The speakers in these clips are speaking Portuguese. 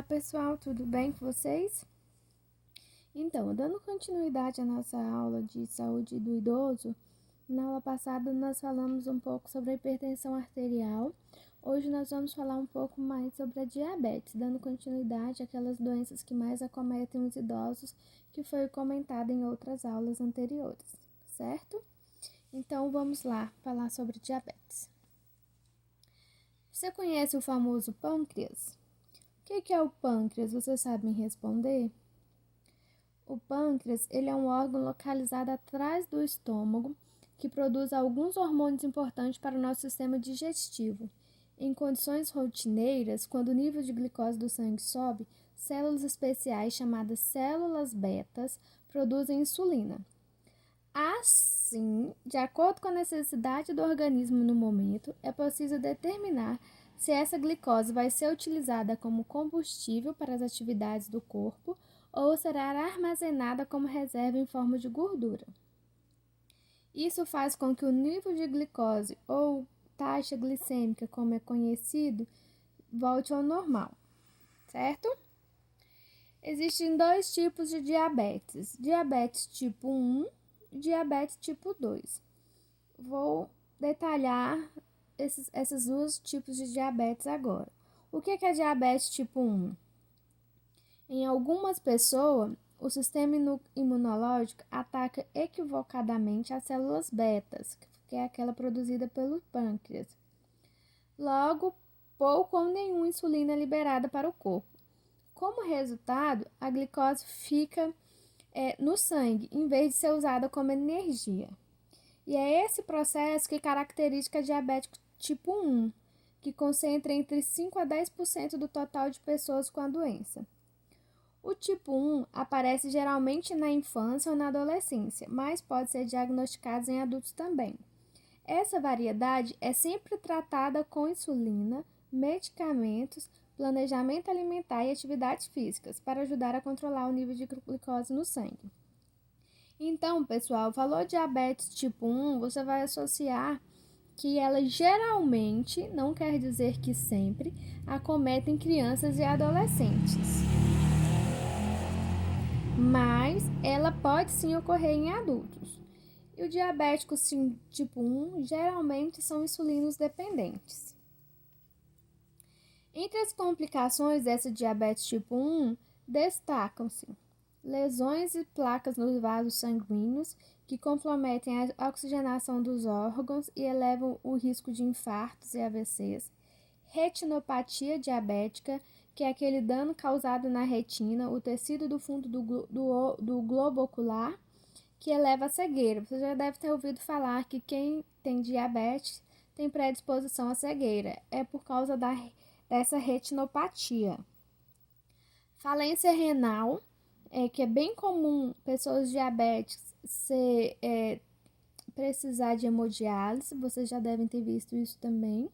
Olá pessoal, tudo bem com vocês? Então, dando continuidade à nossa aula de saúde do idoso, na aula passada nós falamos um pouco sobre a hipertensão arterial. Hoje nós vamos falar um pouco mais sobre a diabetes, dando continuidade àquelas doenças que mais acometem os idosos, que foi comentado em outras aulas anteriores, certo? Então vamos lá falar sobre diabetes. Você conhece o famoso pâncreas? O que é o pâncreas? Vocês sabem responder? O pâncreas, ele é um órgão localizado atrás do estômago que produz alguns hormônios importantes para o nosso sistema digestivo. Em condições rotineiras, quando o nível de glicose do sangue sobe, células especiais chamadas células betas produzem insulina. Assim, de acordo com a necessidade do organismo no momento, é possível determinar se essa glicose vai ser utilizada como combustível para as atividades do corpo ou será armazenada como reserva em forma de gordura. Isso faz com que o nível de glicose ou taxa glicêmica, como é conhecido, volte ao normal, certo? Existem dois tipos de diabetes: diabetes tipo 1 e diabetes tipo 2. Vou detalhar esses dois tipos de diabetes agora. O que é diabetes tipo 1? Em algumas pessoas, o sistema imunológico ataca equivocadamente as células betas, que é aquela produzida pelo pâncreas. Logo, pouco ou nenhuma insulina é liberada para o corpo. Como resultado, a glicose fica no sangue, em vez de ser usada como energia. E é esse processo que caracteriza a diabetes tipo 1, que concentra entre 5 a 10% do total de pessoas com a doença. O tipo 1 aparece geralmente na infância ou na adolescência, mas pode ser diagnosticado em adultos também. Essa variedade é sempre tratada com insulina, medicamentos, planejamento alimentar e atividades físicas para ajudar a controlar o nível de glicose no sangue. Então, pessoal, falou diabetes tipo 1, você vai associar que ela geralmente, não quer dizer que sempre, acometem crianças e adolescentes. Mas ela pode sim ocorrer em adultos. E o diabético tipo 1 geralmente são insulinos dependentes. Entre as complicações dessa diabetes tipo 1, destacam-se lesões e placas nos vasos sanguíneos que comprometem a oxigenação dos órgãos e elevam o risco de infartos e AVCs, retinopatia diabética, que é aquele dano causado na retina, o tecido do fundo do globo ocular, que eleva a cegueira. Você já deve ter ouvido falar que quem tem diabetes tem predisposição à cegueira. É por causa dessa retinopatia. Falência renal, que é bem comum pessoas diabéticas precisar de hemodiálise, vocês já devem ter visto isso também.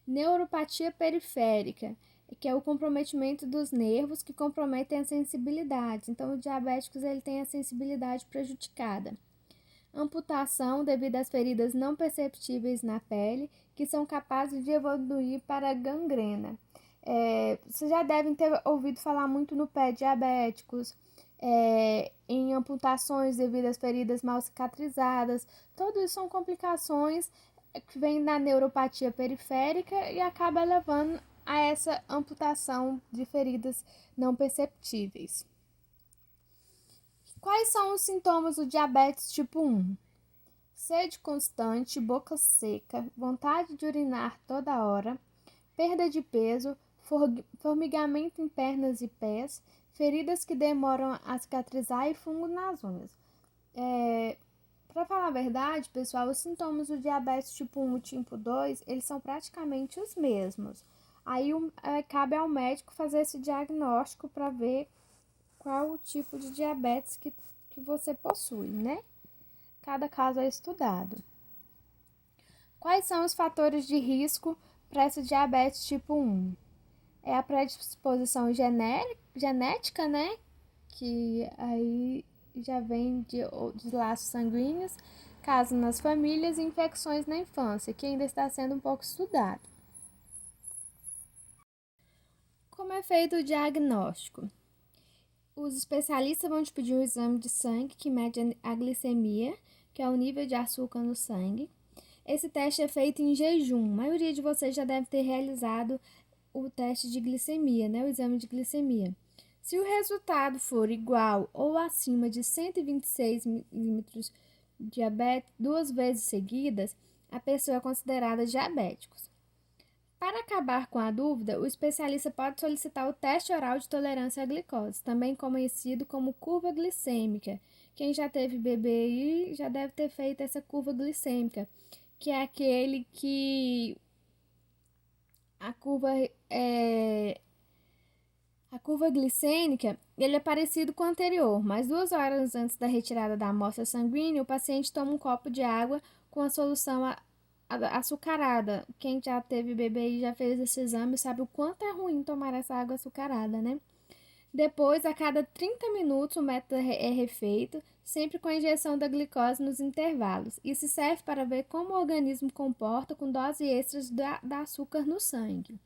Neuropatia periférica, que é o comprometimento dos nervos que comprometem a sensibilidade. Então, os diabéticos ele tem a sensibilidade prejudicada. Amputação devido às feridas não perceptíveis na pele, que são capazes de evoluir para gangrena. Vocês já devem ter ouvido falar muito no pé diabéticos, em amputações devido às feridas mal cicatrizadas. Tudo isso são complicações que vêm da neuropatia periférica e acaba levando a essa amputação de feridas não perceptíveis. Quais são os sintomas do diabetes tipo 1? Sede constante, boca seca, vontade de urinar toda hora, perda de peso, formigamento em pernas e pés, feridas que demoram a cicatrizar e fungo nas unhas. Para falar a verdade, pessoal, os sintomas do diabetes tipo 1 e tipo 2, eles são praticamente os mesmos. Aí cabe ao médico fazer esse diagnóstico para ver qual o tipo de diabetes que você possui, né? Cada caso é estudado. Quais são os fatores de risco para esse diabetes tipo 1? É a predisposição genética, né? Que aí já vem de laços sanguíneos, casos nas famílias e infecções na infância, que ainda está sendo um pouco estudado. Como é feito o diagnóstico? Os especialistas vão te pedir um exame de sangue que mede a glicemia, que é o nível de açúcar no sangue. Esse teste é feito em jejum. A maioria de vocês já deve ter realizado o teste de glicemia, né? O exame de glicemia. Se o resultado for igual ou acima de 126 milímetros de diabetes 2 vezes seguidas, a pessoa é considerada diabética. Para acabar com a dúvida, o especialista pode solicitar o teste oral de tolerância à glicose, também conhecido como curva glicêmica. Quem já teve bebê aí já deve ter feito essa curva glicêmica, que é aquele que a curva glicêmica, ele é parecido com o anterior, mas 2 horas antes da retirada da amostra sanguínea, o paciente toma um copo de água com a solução açucarada. Quem já teve bebê e já fez esse exame sabe o quanto é ruim tomar essa água açucarada, né? Depois, a cada 30 minutos, o método é refeito, sempre com a injeção da glicose nos intervalos. Isso serve para ver como o organismo comporta com doses extras da açúcar no sangue.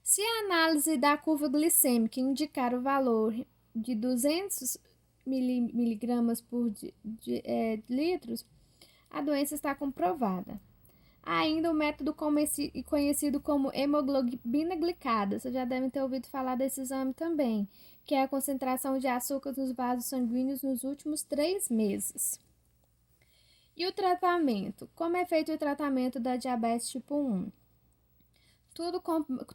Se a análise da curva glicêmica indicar o valor de 200 miligramas por litros, a doença está comprovada. Há ainda o método conhecido como hemoglobina glicada. Vocês já devem ter ouvido falar desse exame também, que é a concentração de açúcar nos vasos sanguíneos nos últimos 3 meses. E o tratamento? Como é feito o tratamento da diabetes tipo 1?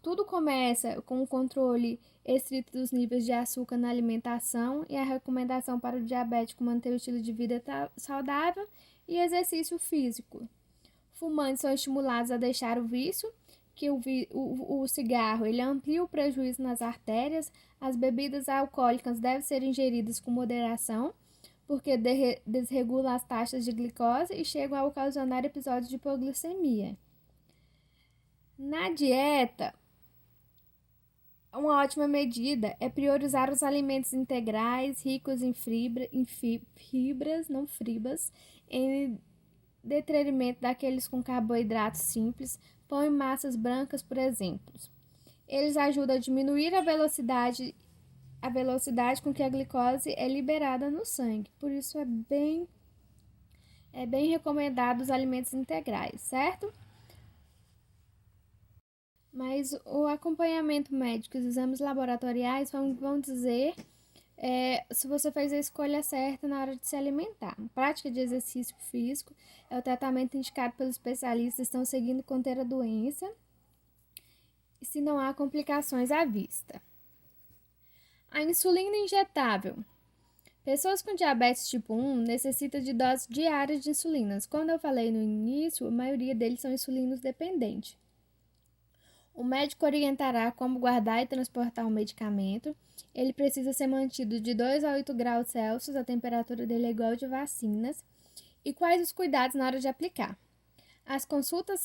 Tudo começa com o controle estrito dos níveis de açúcar na alimentação e a recomendação para o diabético manter o estilo de vida saudável e exercício físico. Fumantes são estimulados a deixar o vício, que o cigarro ele amplia o prejuízo nas artérias. As bebidas alcoólicas devem ser ingeridas com moderação, porque desregulam as taxas de glicose e chegam a ocasionar episódios de hipoglicemia. Na dieta, uma ótima medida é priorizar os alimentos integrais, ricos em fibras, em detrimento daqueles com carboidratos simples, pão e massas brancas, por exemplo. Eles ajudam a diminuir a velocidade com que a glicose é liberada no sangue. Por isso é bem recomendado os alimentos integrais, certo? Mas o acompanhamento médico, os exames laboratoriais vão dizer se você fez a escolha certa na hora de se alimentar. A prática de exercício físico é o tratamento indicado pelos especialistas, estão seguindo conter a doença e se não há complicações à vista. A insulina injetável. Pessoas com diabetes tipo 1 necessitam de doses diárias de insulinas. Como eu falei no início, a maioria deles são insulinos dependentes. O médico orientará como guardar e transportar o medicamento. Ele precisa ser mantido de 2 a 8 graus Celsius, a temperatura dele é igual de vacinas. E quais os cuidados na hora de aplicar? As consultas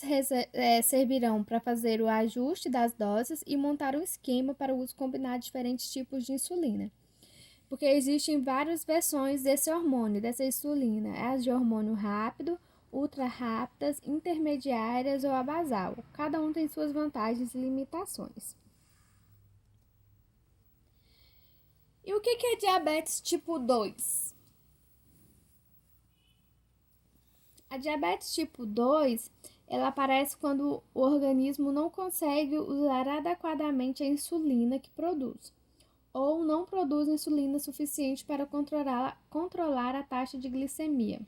servirão para fazer o ajuste das doses e montar um esquema para o uso combinado de diferentes tipos de insulina. Porque existem várias versões desse hormônio, dessa insulina. As de hormônio rápido, ultra rápidas, intermediárias ou a basal. Cada um tem suas vantagens e limitações. E o que é diabetes tipo 2? A diabetes tipo 2, ela aparece quando o organismo não consegue usar adequadamente a insulina que produz, ou não produz insulina suficiente para controlar a taxa de glicemia.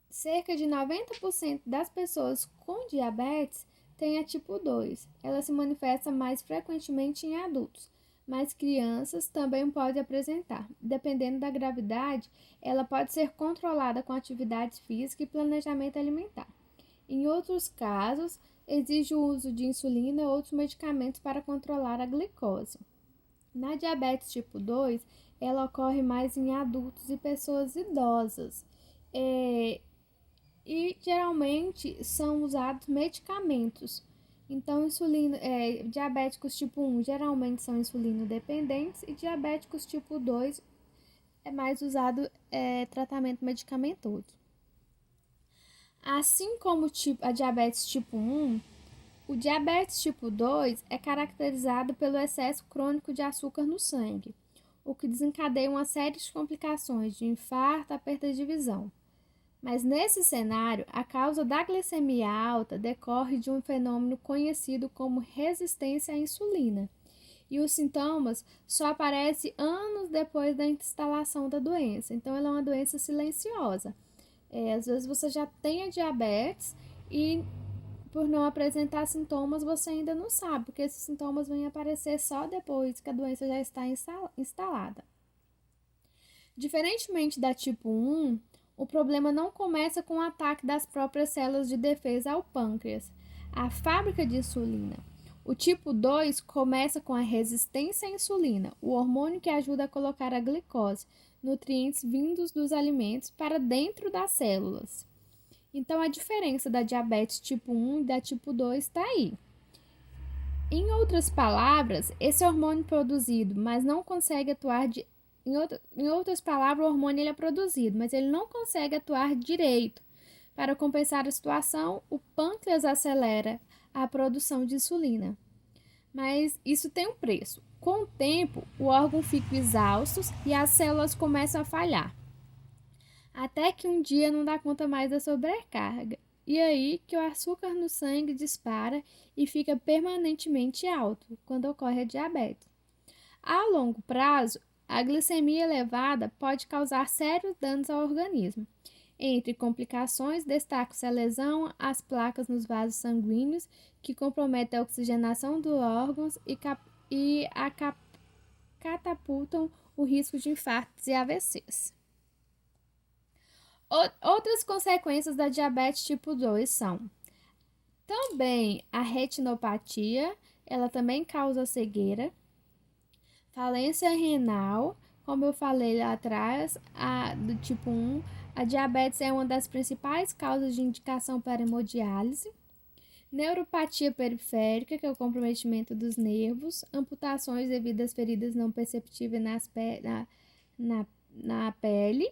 Cerca de 90% das pessoas com diabetes têm a tipo 2. Ela se manifesta mais frequentemente em adultos, mas crianças também podem apresentar. Dependendo da gravidade, ela pode ser controlada com atividade física e planejamento alimentar. Em outros casos, exige o uso de insulina ou outros medicamentos para controlar a glicose. Na diabetes tipo 2, ela ocorre mais em adultos e pessoas idosas. E geralmente são usados medicamentos. Então, diabéticos tipo 1 geralmente são insulino dependentes e diabéticos tipo 2 é mais usado tratamento medicamentoso. Assim como a diabetes tipo 1, O diabetes tipo 2 é caracterizado pelo excesso crônico de açúcar no sangue, o que desencadeia uma série de complicações de infarto à perda de visão. Mas nesse cenário, a causa da glicemia alta decorre de um fenômeno conhecido como resistência à insulina, e os sintomas só aparecem anos depois da instalação da doença. Então, ela é uma doença silenciosa. Às vezes você já tem a diabetes e, por não apresentar sintomas, você ainda não sabe, porque esses sintomas vêm aparecer só depois que a doença já está instalada. Diferentemente da tipo 1, o problema não começa com o ataque das próprias células de defesa ao pâncreas, a fábrica de insulina. O tipo 2 começa com a resistência à insulina, o hormônio que ajuda a colocar a glicose, nutrientes vindos dos alimentos, para dentro das células. Então, a diferença da diabetes tipo 1 e da tipo 2 está aí. Em outras palavras, esse hormônio produzido, mas não consegue atuar em outras palavras, o hormônio ele é produzido, mas ele não consegue atuar direito. Para compensar a situação, o pâncreas acelera a produção de insulina. Mas isso tem um preço. Com o tempo, o órgão fica exausto e as células começam a falhar. Até que um dia não dá conta mais da sobrecarga. E aí que o açúcar no sangue dispara e fica permanentemente alto quando ocorre a diabetes. A longo prazo, a glicemia elevada pode causar sérios danos ao organismo. Entre complicações, destaca-se a lesão às placas nos vasos sanguíneos, que comprometem a oxigenação dos órgãos e catapultam o risco de infartos e AVCs. Outras consequências da diabetes tipo 2 são também a retinopatia, ela também causa cegueira, falência renal, como eu falei lá atrás, do tipo 1, a diabetes é uma das principais causas de indicação para hemodiálise, neuropatia periférica, que é o comprometimento dos nervos, amputações devido às feridas não perceptíveis na pele.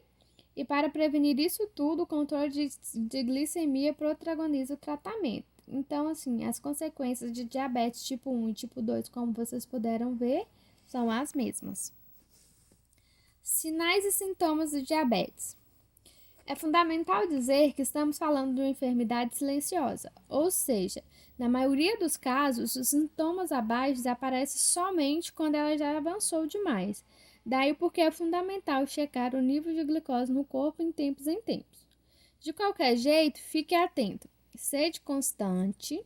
E para prevenir isso tudo, o controle de glicemia protagoniza o tratamento. Então, assim, as consequências de diabetes tipo 1 e tipo 2, como vocês puderam ver, são as mesmas. Sinais e sintomas do diabetes. É fundamental dizer que estamos falando de uma enfermidade silenciosa, ou seja, na maioria dos casos, os sintomas abaixo aparecem somente quando ela já avançou demais. Daí porque é fundamental checar o nível de glicose no corpo em tempos. De qualquer jeito, fique atento. Sede constante,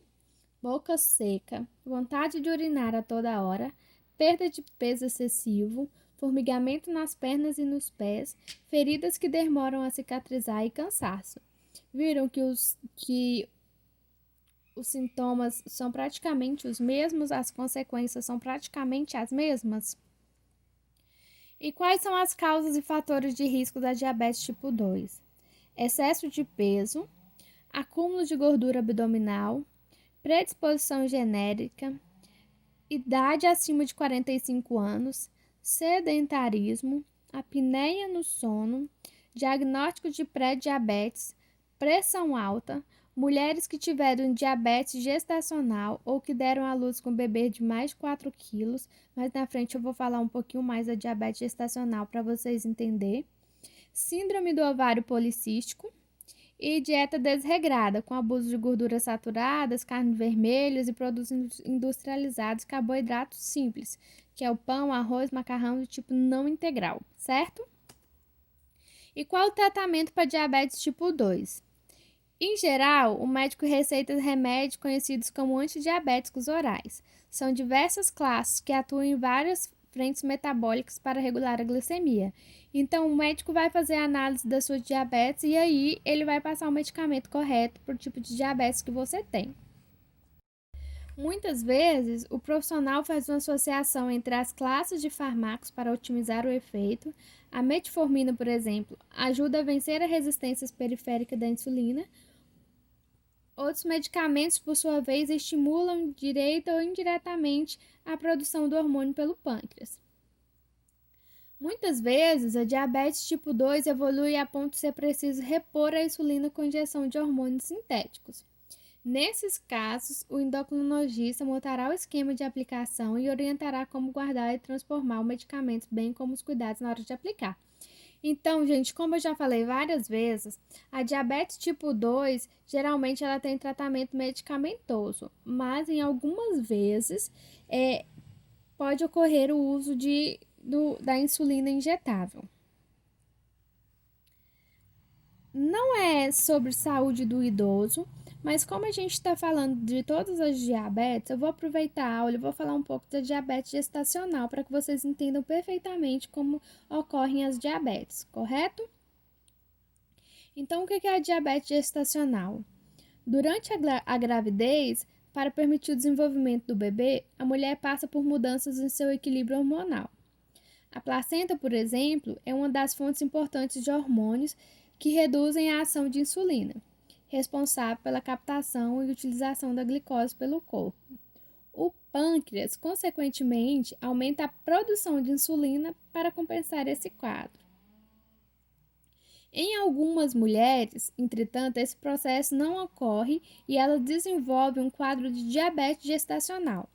boca seca, vontade de urinar a toda hora, perda de peso excessivo, formigamento nas pernas e nos pés, feridas que demoram a cicatrizar e cansaço. Viram que os sintomas são praticamente os mesmos, as consequências são praticamente as mesmas? E quais são as causas e fatores de risco da diabetes tipo 2? Excesso de peso, acúmulo de gordura abdominal, predisposição genética, idade acima de 45 anos, sedentarismo, apneia no sono, diagnóstico de pré-diabetes, pressão alta, mulheres que tiveram diabetes gestacional ou que deram à luz com bebê de mais de 4 quilos, mas na frente eu vou falar um pouquinho mais da diabetes gestacional para vocês entenderem. Síndrome do ovário policístico e dieta desregrada, com abuso de gorduras saturadas, carnes vermelhas e produtos industrializados, carboidratos simples, que é o pão, arroz, macarrão do tipo não integral, certo? E qual o tratamento para diabetes tipo 2? Em geral, o médico receita remédios conhecidos como antidiabéticos orais. São diversas classes que atuam em várias frentes metabólicas para regular a glicemia. Então, o médico vai fazer a análise da sua diabetes e aí ele vai passar o medicamento correto para o tipo de diabetes que você tem. Muitas vezes, o profissional faz uma associação entre as classes de fármacos para otimizar o efeito. A metformina, por exemplo, ajuda a vencer a resistência periférica da insulina. Outros medicamentos, por sua vez, estimulam direta ou indiretamente a produção do hormônio pelo pâncreas. Muitas vezes, a diabetes tipo 2 evolui a ponto de ser preciso repor a insulina com injeção de hormônios sintéticos. Nesses casos, o endocrinologista montará o esquema de aplicação e orientará como guardar e transformar o medicamento, bem como os cuidados na hora de aplicar. Então, gente, como eu já falei várias vezes, a diabetes tipo 2, geralmente ela tem tratamento medicamentoso, mas em algumas vezes pode ocorrer o uso da insulina injetável. Não é sobre saúde do idoso, mas como a gente está falando de todas as diabetes, eu vou aproveitar a aula e vou falar um pouco da diabetes gestacional para que vocês entendam perfeitamente como ocorrem as diabetes, correto? Então, o que é a diabetes gestacional? Durante a gravidez, para permitir o desenvolvimento do bebê, a mulher passa por mudanças em seu equilíbrio hormonal. A placenta, por exemplo, é uma das fontes importantes de hormônios que reduzem a ação de insulina, responsável pela captação e utilização da glicose pelo corpo. O pâncreas, consequentemente, aumenta a produção de insulina para compensar esse quadro. Em algumas mulheres, entretanto, esse processo não ocorre e elas desenvolvem um quadro de diabetes gestacional,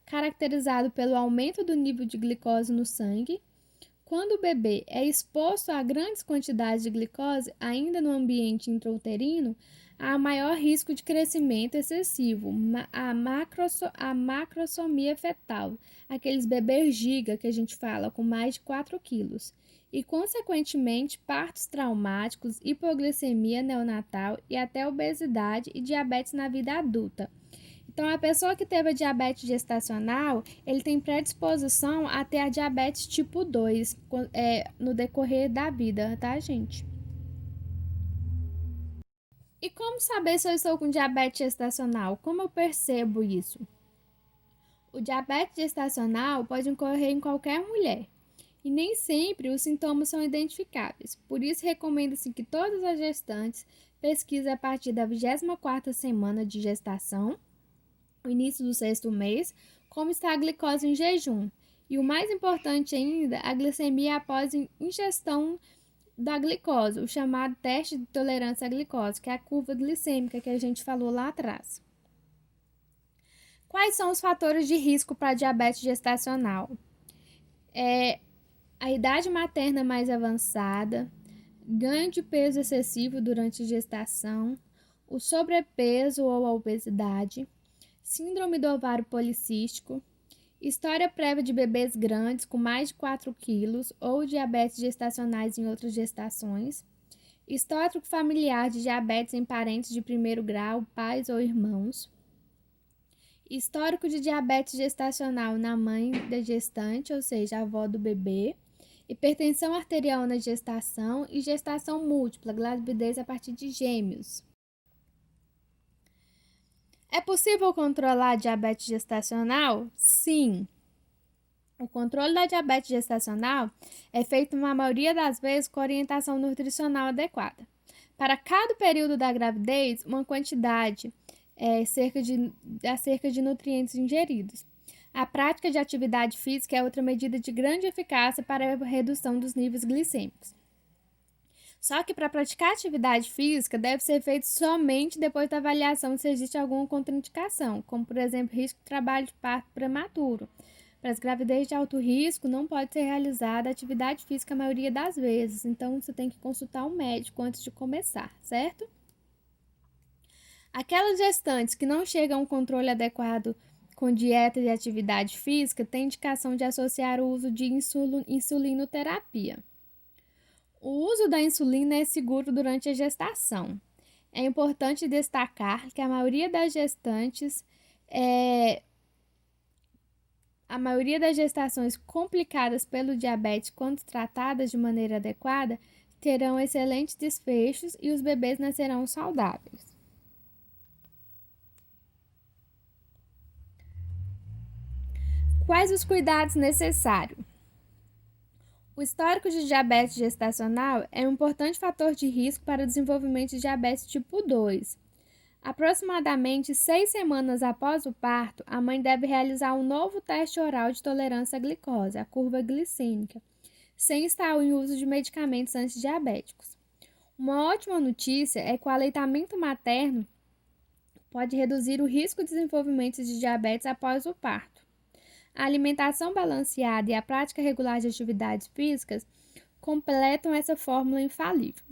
caracterizado pelo aumento do nível de glicose no sangue. Quando o bebê é exposto a grandes quantidades de glicose, ainda no ambiente intrauterino, há maior risco de crescimento excessivo, a macrosomia fetal, aqueles bebês giga que a gente fala, com mais de 4 quilos, e, consequentemente, partos traumáticos, hipoglicemia neonatal e até obesidade e diabetes na vida adulta. Então, a pessoa que teve a diabetes gestacional, ele tem predisposição a ter a diabetes tipo 2 no decorrer da vida, tá, gente? E como saber se eu estou com diabetes gestacional? Como eu percebo isso? O diabetes gestacional pode ocorrer em qualquer mulher e nem sempre os sintomas são identificáveis. Por isso, recomenda-se que todas as gestantes pesquisem a partir da 24ª semana de gestação, o início do 6º mês, como está a glicose em jejum. E o mais importante ainda, a glicemia após ingestão da glicose, o chamado teste de tolerância à glicose, que é a curva glicêmica que a gente falou lá atrás. Quais são os fatores de risco para a diabetes gestacional? A idade materna mais avançada, ganho de peso excessivo durante a gestação, o sobrepeso ou a obesidade, síndrome do ovário policístico, história prévia de bebês grandes com mais de 4 quilos ou diabetes gestacionais em outras gestações, histórico familiar de diabetes em parentes de primeiro grau, pais ou irmãos, histórico de diabetes gestacional na mãe da gestante, ou seja, a avó do bebê, hipertensão arterial na gestação e gestação múltipla, gravidez a partir de gêmeos. É possível controlar a diabetes gestacional? Sim. O controle da diabetes gestacional é feito, na maioria das vezes, com orientação nutricional adequada. Para cada período da gravidez, uma quantidade cerca de nutrientes ingeridos. A prática de atividade física é outra medida de grande eficácia para a redução dos níveis glicêmicos. Só que para praticar atividade física deve ser feito somente depois da avaliação se existe alguma contraindicação, como por exemplo risco de trabalho de parto prematuro. Para as gravidez de alto risco não pode ser realizada atividade física a maioria das vezes, então você tem que consultar um médico antes de começar, certo? Aquelas gestantes que não chegam a um controle adequado com dieta e atividade física têm indicação de associar o uso de insulinoterapia. O uso da insulina é seguro durante a gestação. É importante destacar que a maioria das gestações complicadas pelo diabetes, quando tratadas de maneira adequada, terão excelentes desfechos e os bebês nascerão saudáveis. Quais os cuidados necessários? O histórico de diabetes gestacional é um importante fator de risco para o desenvolvimento de diabetes tipo 2. Aproximadamente 6 semanas após o parto, a mãe deve realizar um novo teste oral de tolerância à glicose, a curva glicêmica, sem estar em uso de medicamentos antidiabéticos. Uma ótima notícia é que o aleitamento materno pode reduzir o risco de desenvolvimento de diabetes após o parto. A alimentação balanceada e a prática regular de atividades físicas completam essa fórmula infalível.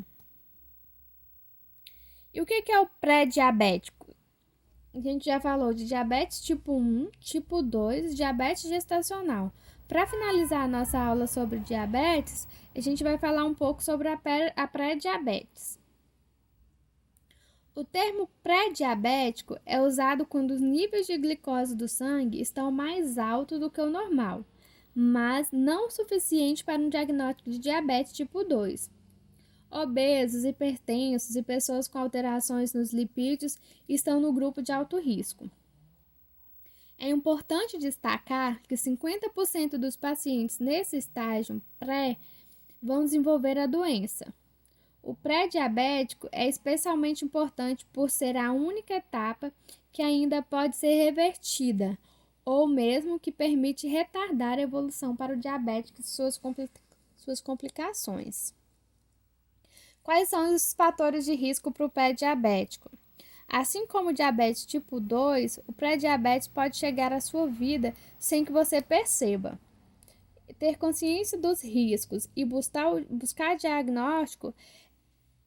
E o que é o pré-diabético? A gente já falou de diabetes tipo 1, tipo 2 e diabetes gestacional. Para finalizar a nossa aula sobre diabetes, a gente vai falar um pouco sobre a pré-diabetes. O termo pré-diabético é usado quando os níveis de glicose do sangue estão mais altos do que o normal, mas não o suficiente para um diagnóstico de diabetes tipo 2. Obesos, hipertensos e pessoas com alterações nos lipídios estão no grupo de alto risco. É importante destacar que 50% dos pacientes nesse estágio pré vão desenvolver a doença. O pré-diabético é especialmente importante por ser a única etapa que ainda pode ser revertida, ou mesmo que permite retardar a evolução para o diabetes e suas complicações. Quais são os fatores de risco para o pré-diabético? Assim como o diabetes tipo 2, o pré-diabetes pode chegar à sua vida sem que você perceba. Ter consciência dos riscos e buscar diagnóstico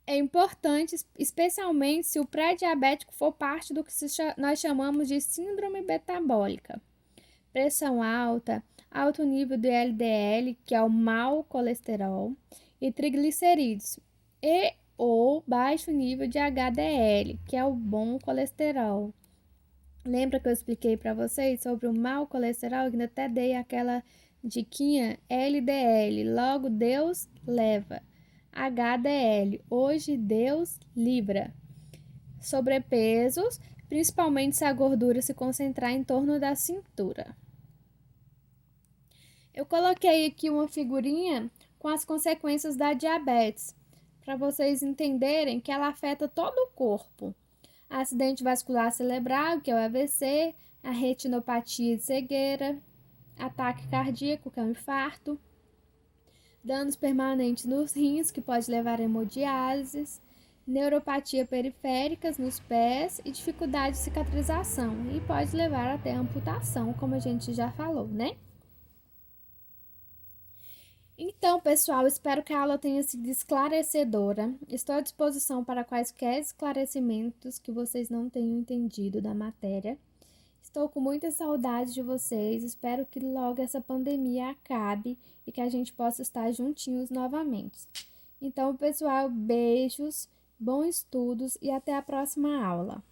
é importante, especialmente se o pré-diabético for parte do que nós chamamos de síndrome metabólica. Pressão alta, alto nível de LDL, que é o mau colesterol, e triglicerídeos, e ou baixo nível de HDL, que é o bom colesterol. Lembra que eu expliquei para vocês sobre o mau colesterol? Eu até dei aquela diquinha LDL, logo Deus leva. HDL, hoje Deus livra. Sobrepesos, principalmente se a gordura se concentrar em torno da cintura. Eu coloquei aqui uma figurinha com as consequências da diabetes, para vocês entenderem que ela afeta todo o corpo. Acidente vascular cerebral, que é o AVC, a retinopatia de cegueira, ataque cardíaco, que é o infarto, danos permanentes nos rins, que pode levar a hemodiálise, neuropatia periféricas nos pés e dificuldade de cicatrização, e pode levar até a amputação, como a gente já falou, né? Então, pessoal, espero que a aula tenha sido esclarecedora. Estou à disposição para quaisquer esclarecimentos que vocês não tenham entendido da matéria. Estou com muita saudade de vocês. Espero que logo essa pandemia acabe e que a gente possa estar juntinhos novamente. Então, pessoal, beijos, bons estudos e até a próxima aula.